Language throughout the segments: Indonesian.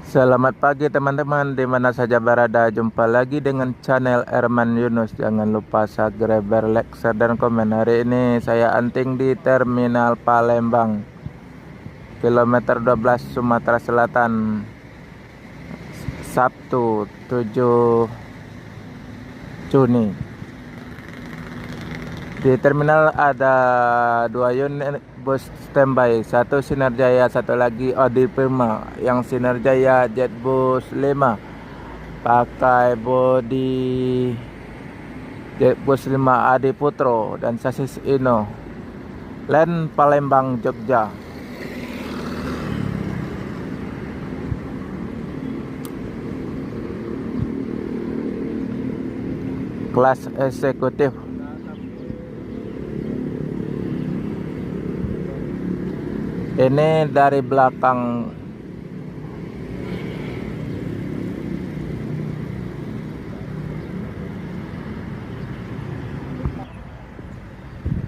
Selamat pagi teman-teman, di mana saja berada. Jumpa lagi dengan channel Erman Yunus. Jangan lupa subscribe, like, share, dan komen. Hari ini saya anting di Terminal Palembang, kilometer 12 Sumatera Selatan, Sabtu 7 Juni. Di terminal ada dua unit bus standby, satu Sinar Jaya, satu lagi Odi Prima. Yang Sinar Jaya Jetbus 5 pakai bodi Jetbus 5 Adi Putro dan sasis Ino, Len Palembang Jogja. Kelas eksekutif. Ini dari belakang.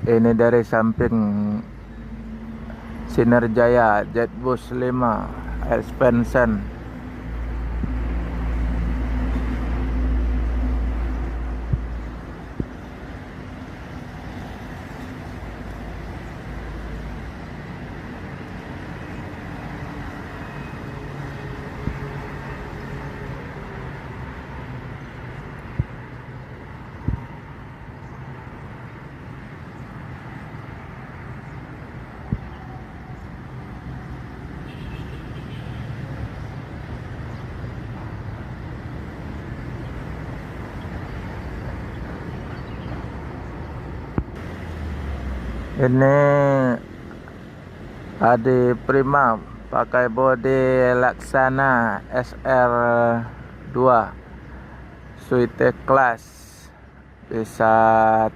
Ini dari samping Sinar Jaya Jetbus 5 expansion. Ini Adi Prima pakai bodi Laksana SR2 suite class, bisa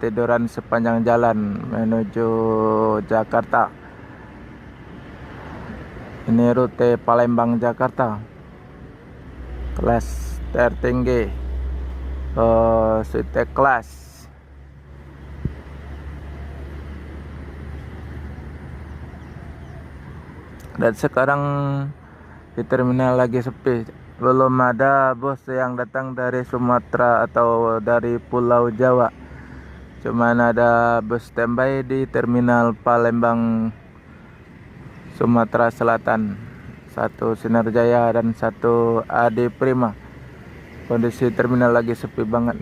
tiduran sepanjang jalan menuju Jakarta. Ini rute Palembang Jakarta, kelas tertinggi, suite class. Dan sekarang di terminal lagi sepi, belum ada bus yang datang dari Sumatera atau dari Pulau Jawa. Cuman ada bus standby di terminal Palembang Sumatera Selatan, satu Sinar Jaya dan satu Adi Prima. Kondisi terminal lagi sepi banget.